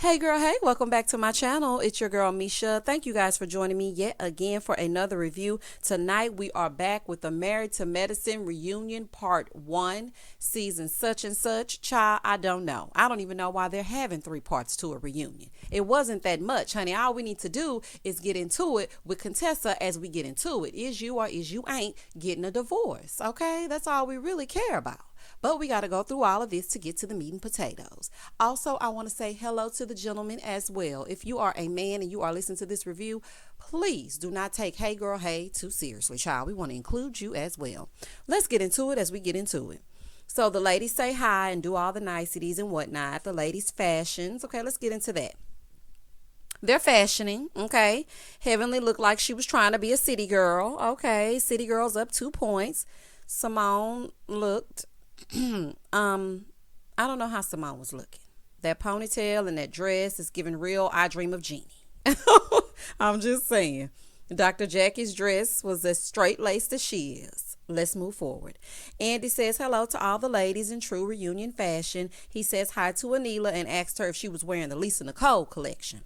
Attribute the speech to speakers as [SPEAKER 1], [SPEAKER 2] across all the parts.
[SPEAKER 1] Hey girl, hey, welcome back to my channel. It's your girl Misha. Thank you guys for joining me yet again for another review. Tonight we are back with the Married to Medicine reunion part 1, season such and such. Child, I don't know. I don't even know why they're having 3 parts to a reunion. It wasn't that much, honey. All we need to do is get into it with Contessa as we get into it. Is you or is you ain't getting a divorce, okay? That's all we really care about. But we got to go through all of this to get to the meat and potatoes. Also, I want to say hello to the gentlemen as well. If you are a man and you are listening to this review, please do not take hey girl, hey too seriously, child. We want to include you as well. Let's get into it as we get into it. So the ladies say hi and do all the niceties and whatnot. The ladies' fashions. Okay, let's get into that. They're fashioning, okay. Heavenly looked like she was trying to be a city girl. Okay, city girl's up 2 points. Simone looked I don't know how Simone was looking. That ponytail and that dress is giving real I Dream of Jeannie. I'm just saying. Dr. Jackie's dress was as straight-laced as she is. Let's move forward. Andy says hello to all the ladies in true reunion fashion. He says hi to Anila and asked her if she was wearing the Lisa Nicole collection.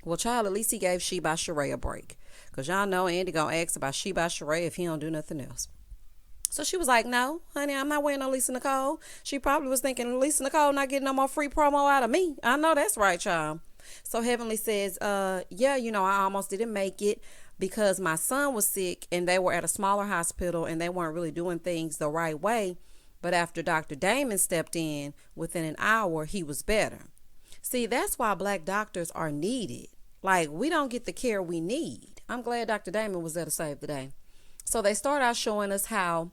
[SPEAKER 1] Well, child, at least he gave She by Sheree a break. Because y'all know Andy gonna ask about She by Sheree if he don't do nothing else. So she was like, no, honey, I'm not wearing no Lisa Nicole. She probably was thinking, Lisa Nicole not getting no more free promo out of me. I know that's right, child. So Heavenly says, yeah, I almost didn't make it because my son was sick and they were at a smaller hospital and they weren't really doing things the right way. But after Dr. Damon stepped in, within an hour, he was better. See, that's why black doctors are needed. Like, we don't get the care we need. I'm glad Dr. Damon was there to save the day. So they start out showing us how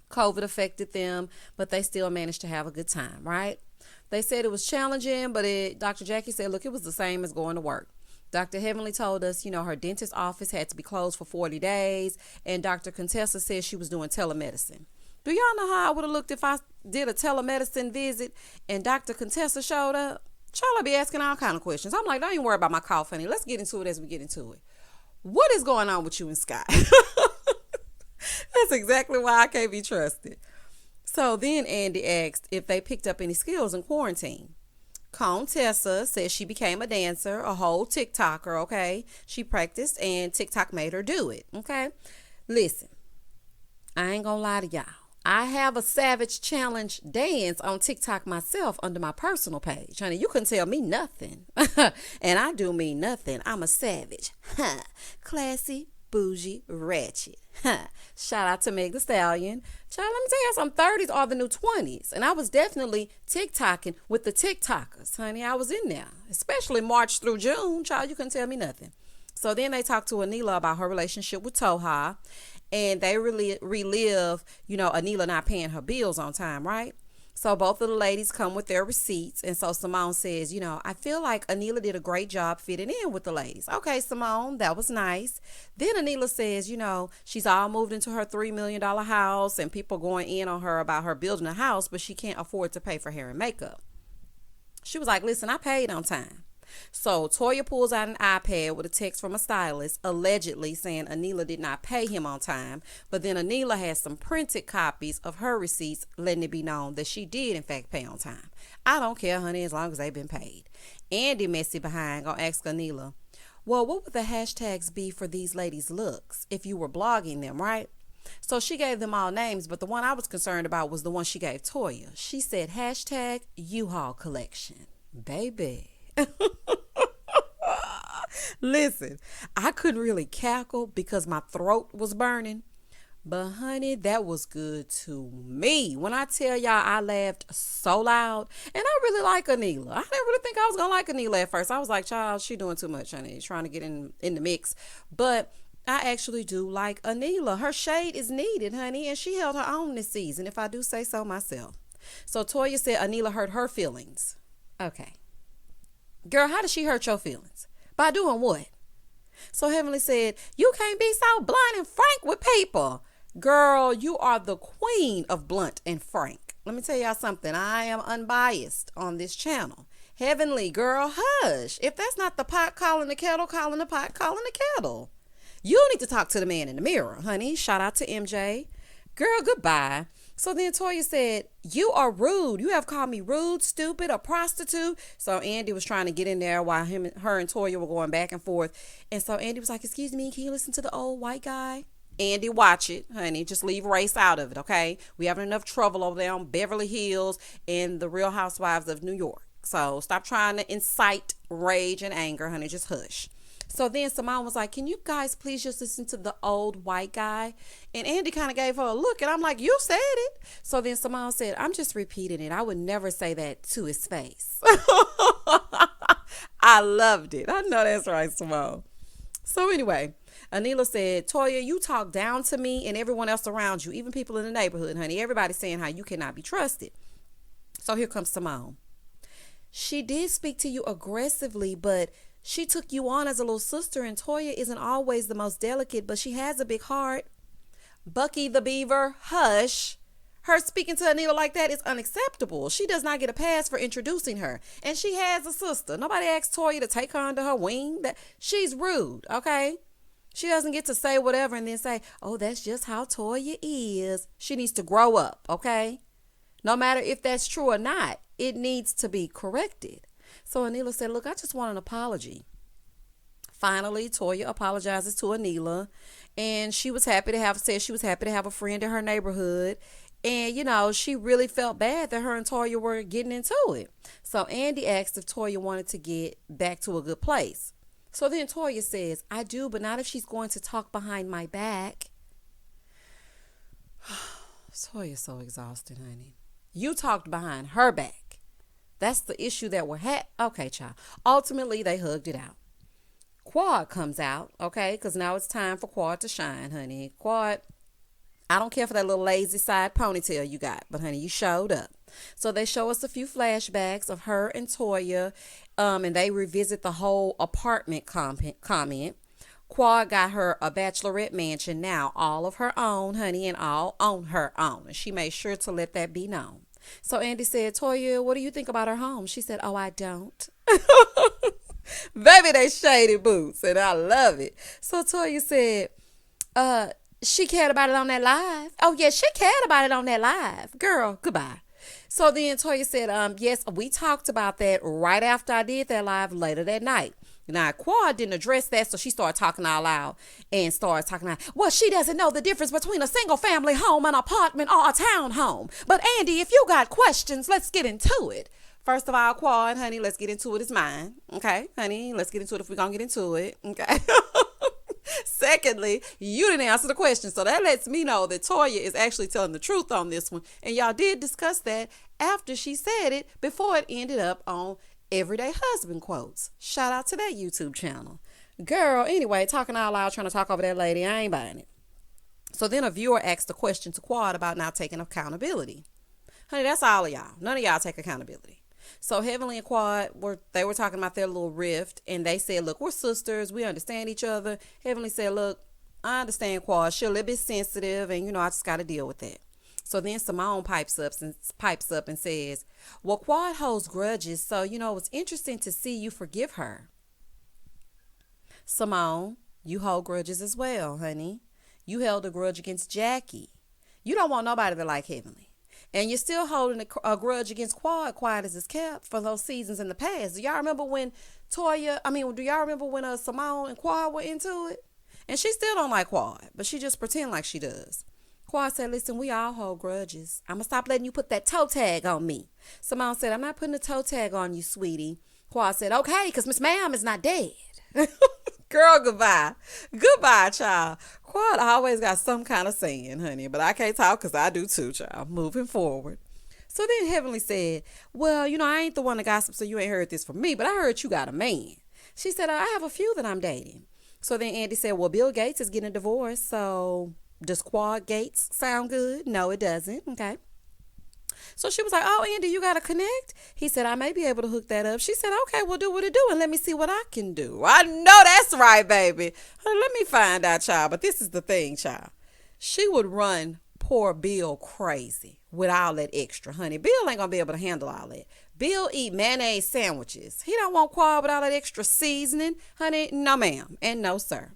[SPEAKER 1] COVID affected them, but they still managed to have a good time, right? They said it was challenging, but Dr. Jackie said, look, it was the same as going to work. Dr. Heavenly told us, her dentist office had to be closed for 40 days, and Dr. Contessa said she was doing telemedicine. Do y'all know how I would have looked if I did a telemedicine visit and Dr. Contessa showed up? Charlotte be asking all kind of questions. I'm like, don't even worry about my cough, honey. Let's get into it as we get into it. What is going on with you and Scott? That's exactly why I can't be trusted. So then Andy asked if they picked up any skills in quarantine. Contessa says she became a dancer, a whole TikToker, okay? She practiced and TikTok made her do it, okay? Listen, I ain't gonna lie to y'all. I have a Savage Challenge dance on TikTok myself under my personal page. Honey, you couldn't tell me nothing. And I do mean nothing. I'm a savage. Classy, bougie, ratchet. Shout out to Meg Thee Stallion. Child, let me tell you, some 30s are the new 20s. And I was definitely TikToking with the TikTokers. Honey, I was in there. Especially March through June. Child, you couldn't tell me nothing. So then they talked to Anila about her relationship with Toya. And they really relive, Anila not paying her bills on time, right? So both of the ladies come with their receipts. And so Simone says, I feel like Anila did a great job fitting in with the ladies. Okay, Simone, that was nice. Then Anila says, she's all moved into her $3 million house and people going in on her about her building a house, but she can't afford to pay for hair and makeup. She was like, listen, I paid on time. So Toya pulls out an iPad with a text from a stylist allegedly saying Anila did not pay him on time, but then Anila has some printed copies of her receipts letting it be known that she did in fact pay on time. I don't care, honey, as long as they've been paid. Andy messy behind gonna ask Anila, well, what would the hashtags be for these ladies' looks if you were blogging them, right? So she gave them all names, but the one I was concerned about was the one she gave Toya. She said hashtag U-Haul collection. Baby. Listen, I couldn't really cackle because my throat was burning, but honey, that was good to me. When I tell y'all, I laughed so loud, and I really like Anila. I didn't really think I was gonna like Anila at first. I was like, child, she doing too much, honey, trying to get in the mix. But I actually do like Anila. Her shade is needed, honey, and she held her own this season, if I do say so myself. So Toya said Anila hurt her feelings. Okay. Girl, how did she hurt your feelings? By doing what? So Heavenly said, you can't be so blunt and frank with people. Girl, you are the queen of blunt and frank. Let me tell y'all something. I am unbiased on this channel. Heavenly, girl, hush. If that's not the pot calling the kettle, calling the pot, calling the kettle. You need to talk to the man in the mirror, honey. Shout out to MJ. Girl, goodbye. So then Toya said, "You are rude. You have called me rude, stupid, a prostitute." So Andy was trying to get in there while her and Toya were going back and forth. And so Andy was like, "Excuse me, can you listen to the old white guy?" Andy, watch it, honey. Just leave race out of it, okay? We having enough trouble over there on Beverly Hills and the Real Housewives of New York. So stop trying to incite rage and anger, honey. Just hush. So then Simone was like, "Can you guys please just listen to the old white guy?" And Andy kind of gave her a look, and I'm like, "You said it." So then Simone said, "I'm just repeating it. I would never say that to his face." I loved it. I know that's right, Simone. So anyway, Anila said, "Toya, you talk down to me and everyone else around you, even people in the neighborhood, honey. Everybody's saying how you cannot be trusted." So here comes Simone. "She did speak to you aggressively, but she took you on as a little sister, and Toya isn't always the most delicate, but she has a big heart." Bucky the Beaver, hush. Her speaking to Anila like that is unacceptable. She does not get a pass for introducing her. And she has a sister. Nobody asked Toya to take her under her wing. She's rude, okay? She doesn't get to say whatever and then say, "Oh, that's just how Toya is." She needs to grow up, okay? No matter if that's true or not, it needs to be corrected. So Anila said, "Look, I just want an apology." Finally, Toya apologizes to Anila, and she was happy to have a friend in her neighborhood. And, she really felt bad that her and Toya were getting into it. So Andy asked if Toya wanted to get back to a good place. So then Toya says, "I do, but not if she's going to talk behind my back." Toya's so exhausted, honey. You talked behind her back. That's the issue that we're Okay, child. Ultimately, they hugged it out. Quad comes out, okay, because now it's time for Quad to shine, honey. Quad, I don't care for that little lazy side ponytail you got, but honey, you showed up. So they show us a few flashbacks of her and Toya, and they revisit the whole apartment comment. Quad got her a bachelorette mansion now, all of her own, honey, and all on her own. And she made sure to let that be known. So Andy said, "Toya, what do you think about her home?" She said, "Oh, I don't." Baby, they shady boots, and I love it. So Toya said, "She cared about it on that live." "Oh, yeah, she cared about it on that live." Girl, goodbye. So then Toya said, "Yes, we talked about that right after I did that live later that night." Now, Quad didn't address that, so she started talking out loud and started talking out, "Well, she doesn't know the difference between a single-family home, an apartment, or a townhome. But, Andy, if you got questions, let's get into it." First of all, Quad, honey, let's get into it. It's mine. Okay, honey, let's get into it if we're going to get into it. Okay. Secondly, you didn't answer the question. So that lets me know that Toya is actually telling the truth on this one. And y'all did discuss that after she said it before it ended up on Everyday Husband Quotes. Shout out to that YouTube channel. Girl, anyway, talking out loud, trying to talk over that lady. I ain't buying it. So then a viewer asked a question to Quad about not taking accountability. Honey, that's all of y'all. None of y'all take accountability. So Heavenly and Quad were talking about their little rift, and they said, "Look, we're sisters. We understand each other." Heavenly said, "Look, I understand Quad. She's a little bit sensitive, and I just got to deal with that." So then Simone pipes up and says, "Well, Quad holds grudges, so it's interesting to see you forgive her." Simone, you hold grudges as well, honey. You held a grudge against Jackie. You don't want nobody to like Heavenly. And you're still holding a grudge against Quad, quiet as it's kept, for those seasons in the past. Do y'all remember when Simone and Quad were into it? And she still don't like Quad, but she just pretend like she does. Quad said, "Listen, we all hold grudges. I'm going to stop letting you put that toe tag on me." Simone said, "I'm not putting a toe tag on you, sweetie." Quad said, "Okay, because Miss Ma'am is not dead." Girl, goodbye. Goodbye, child. Quad always got some kind of saying, honey, but I can't talk because I do too, child. Moving forward. So then Heavenly said, "Well, I ain't the one to gossip, so you ain't heard this from me, but I heard you got a man." She said, "I have a few that I'm dating." So then Andy said, "Well, Bill Gates is getting a divorce, so does Quad Gates sound good?" "No, it doesn't." Okay. So she was like, "Oh, Andy, you got to connect?" He said, "I may be able to hook that up." She said, "Okay, we'll do what it do and let me see what I can do." I know that's right, baby. Let me find out, child. But this is the thing, child. She would run poor Bill crazy with all that extra, honey. Bill ain't going to be able to handle all that. Bill eat mayonnaise sandwiches. He don't want Quad with all that extra seasoning. Honey, no ma'am and no sir.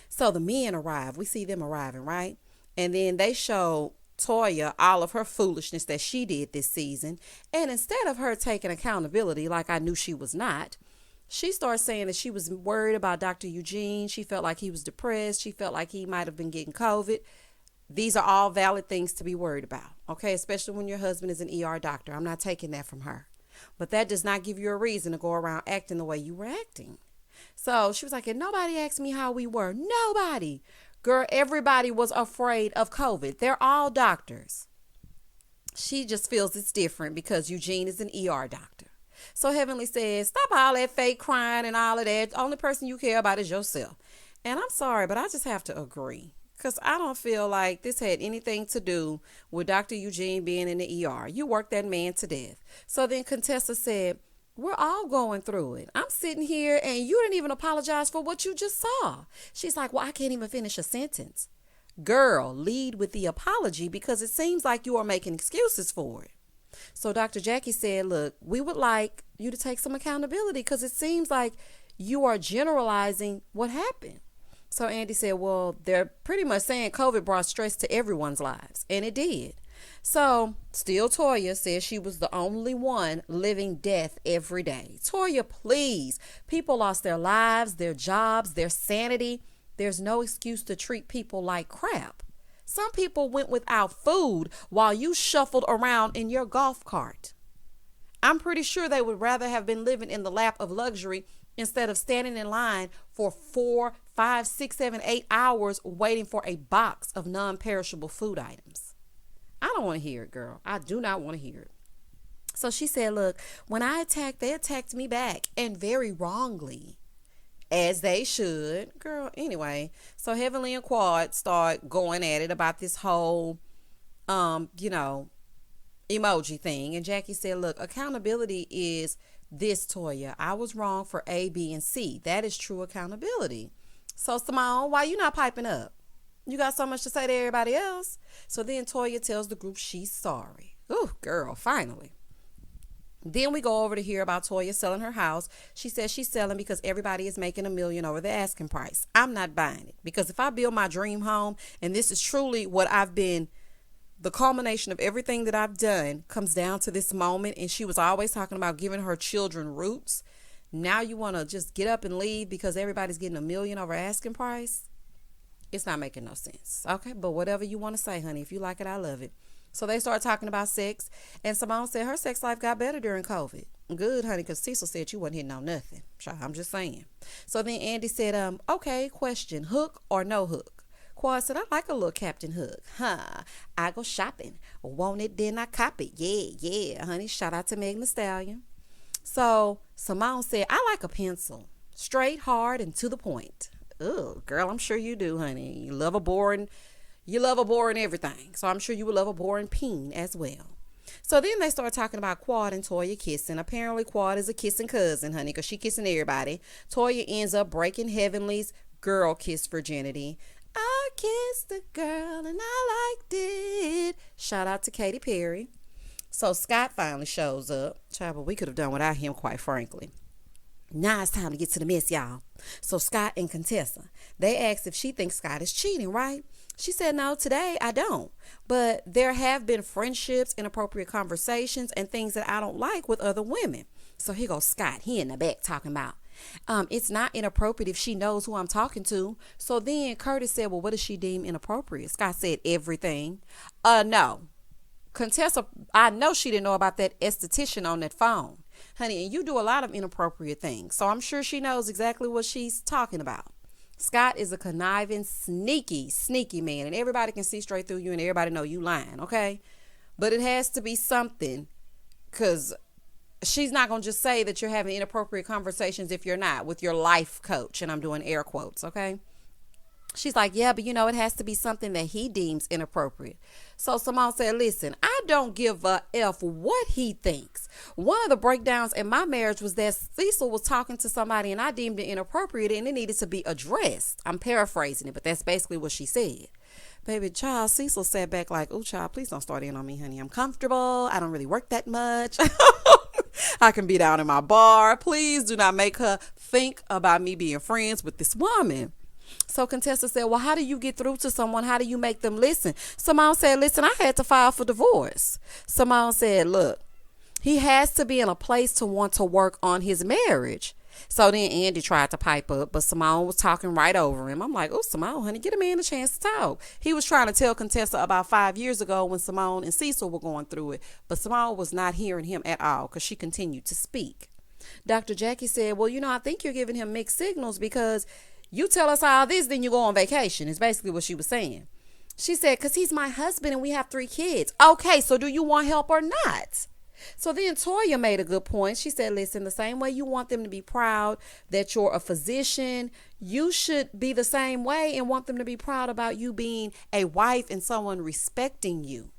[SPEAKER 1] So the men arrive. We see them arriving, right? And then they show Toya all of her foolishness that she did this season. And instead of her taking accountability like I knew she was not, she started saying that she was worried about Dr. Eugene. She felt like he was depressed. She felt like he might have been getting COVID. These are all valid things to be worried about, okay? Especially when your husband is an ER doctor. I'm not taking that from her. But that does not give you a reason to go around acting the way you were acting. So she was like, and nobody asked me how we were. Nobody. Girl, everybody was afraid of COVID. They're all doctors. She just feels it's different because Eugene is an ER doctor. So Heavenly says, stop all that fake crying and all of that. The only person you care about is yourself. And I'm sorry, but I just have to agree. Because I don't feel like this had anything to do with Dr. Eugene being in the ER. You worked that man to death. So then Contessa said, we're all going through it. I'm sitting here and you didn't even apologize for what you just saw. She's like, well, I can't even finish a sentence. Girl, lead with the apology because it seems like you are making excuses for it. So Dr. Jackie said, look, we would like you to take some accountability because it seems like you are generalizing what happened. So Andy said, well, they're pretty much saying COVID brought stress to everyone's lives. And it did. So still Toya says she was the only one living death every day. Toya, please. People lost their lives, their jobs, their sanity. There's no excuse to treat people like crap. Some people went without food while you shuffled around in your golf cart. I'm pretty sure they would rather have been living in the lap of luxury instead of standing in line for 4, 5, 6, 7, 8 hours waiting for a box of non-perishable food items. I don't want to hear it, girl. I do not want to hear it. So she said, look, when I attacked, they attacked me back, and very wrongly. As they should. Girl, anyway. So Heavenly and Quad start going at it about this whole, emoji thing. And Jackie said, look, accountability is this, Toya. I was wrong for A, B, and C. That is true accountability. So Simone, why you not piping up? You got so much to say to everybody else. So then Toya tells the group she's sorry. Ooh, girl, finally. Then we go over to hear about Toya selling her house. She says she's selling because everybody is making $1 million over the asking price. I'm not buying it because if I build my dream home, and this is truly what I've been, the culmination of everything that I've done comes down to this moment. And she was always talking about giving her children roots. Now you want to just get up and leave because everybody's getting $1 million over asking price. It's not making no sense. Okay, but whatever you want to say, honey, if you like it, I love it. So they started talking about sex, and Simone said her sex life got better during COVID. Good, honey, because Cecil said you wasn't hitting on nothing. I'm just saying. So then Andy said, okay, question, hook or no hook? Quad said, I like a little Captain Hook. I go shopping. Want it, then I cop it. Yeah, honey. Shout out to Meg Thee Stallion. So Simone said, I like a pencil. Straight, hard, and to the point. Oh, girl, I'm sure you do, honey. You love a boring everything. So I'm sure you would love a boring peen as well. So then they start talking about Quad and Toya kissing. Apparently Quad is a kissing cousin, honey, because she kissing everybody. Toya ends up breaking Heavenly's girl kiss virginity. I kissed the girl and I liked it. Shout out to Katy Perry. So Scott finally shows up. Child, but we could have done without him, quite frankly. Now it's time to get to the mess, y'all. So Scott and Contessa, they asked if she thinks Scott is cheating, right? She said, no, today I don't. But there have been friendships, inappropriate conversations, and things that I don't like with other women. So here goes Scott. He in the back talking about, it's not inappropriate if she knows who I'm talking to. So then Curtis said, well, what does she deem inappropriate? Scott said, everything. No. Contessa, I know she didn't know about that esthetician on that phone. Honey, and you do a lot of inappropriate things. So I'm sure she knows exactly what she's talking about. Scott is a conniving, sneaky man. And everybody can see straight through you and everybody know you lying, okay? But it has to be something, because she's not going to just say that you're having inappropriate conversations if you're not with your life coach. And I'm doing air quotes, okay? She's like, yeah, but it has to be something that he deems inappropriate. So Simone said, listen, I don't give a F what he thinks. One of the breakdowns in my marriage was that Cecil was talking to somebody and I deemed it inappropriate and it needed to be addressed. I'm paraphrasing it, but that's basically what she said. Baby, child, Cecil sat back like, oh, child, please don't start in on me, honey. I'm comfortable. I don't really work that much. I can be down in my bar. Please do not make her think about me being friends with this woman. So Contessa said, well, how do you get through to someone? How do you make them listen? Simone said, listen, I had to file for divorce. Simone said, look, he has to be in a place to want to work on his marriage. So then Andy tried to pipe up, but Simone was talking right over him. I'm like, oh, Simone, honey, get a man a chance to talk. He was trying to tell Contessa about 5 years ago when Simone and Cecil were going through it, but Simone was not hearing him at all because she continued to speak. Dr. Jackie said, well, I think you're giving him mixed signals because you tell us all this, then you go on vacation, is basically what she was saying. She said, because he's my husband and we have 3 kids. Okay, so do you want help or not? So then Toya made a good point. She said, listen, the same way you want them to be proud that you're a physician, you should be the same way and want them to be proud about you being a wife and someone respecting you.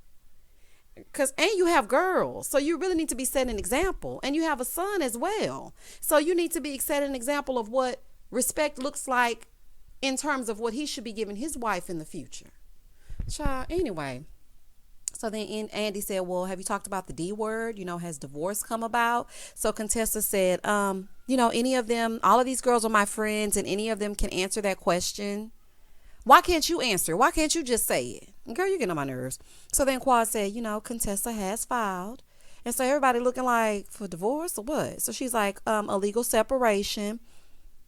[SPEAKER 1] And you have girls, so you really need to be setting an example. And you have a son as well. So you need to be setting an example of what respect looks like in terms of what he should be giving his wife in the future. Child, anyway. So then Andy said, well, have you talked about the D word? Has divorce come about? So Contessa said, any of them, all of these girls are my friends and any of them can answer that question. Why can't you answer? Why can't you just say it? Girl, you're getting on my nerves. So then Quad said, Contessa has filed. And so everybody looking like for divorce or what? So she's like, a legal separation.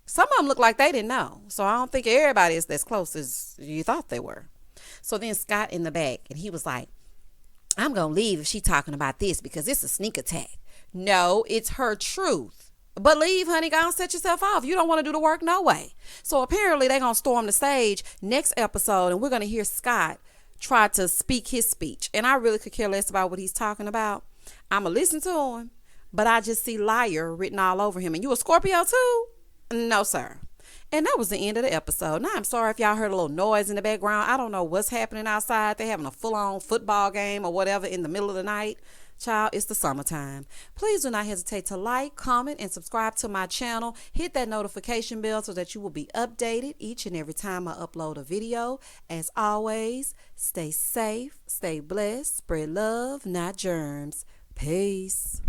[SPEAKER 1] Some of them look like they didn't know. So I don't think everybody is as close as you thought they were. So then Scott in the back, and he was like, I'm going to leave if she's talking about this because it's a sneak attack. No, it's her truth. But leave, honey. Go and set yourself off. You don't want to do the work no way. So apparently they're going to storm the stage next episode and we're going to hear Scott try to speak his speech. And I really could care less about what he's talking about. I'm going to listen to him, but I just see liar written all over him. And you a Scorpio too? No, sir. And that was the end of the episode. Now, I'm sorry if y'all heard a little noise in the background. I don't know what's happening outside. They're having a full-on football game or whatever in the middle of the night. Child, it's the summertime. Please do not hesitate to like, comment, and subscribe to my channel. Hit that notification bell so that you will be updated each and every time I upload a video. As always, stay safe, stay blessed, spread love, not germs. Peace.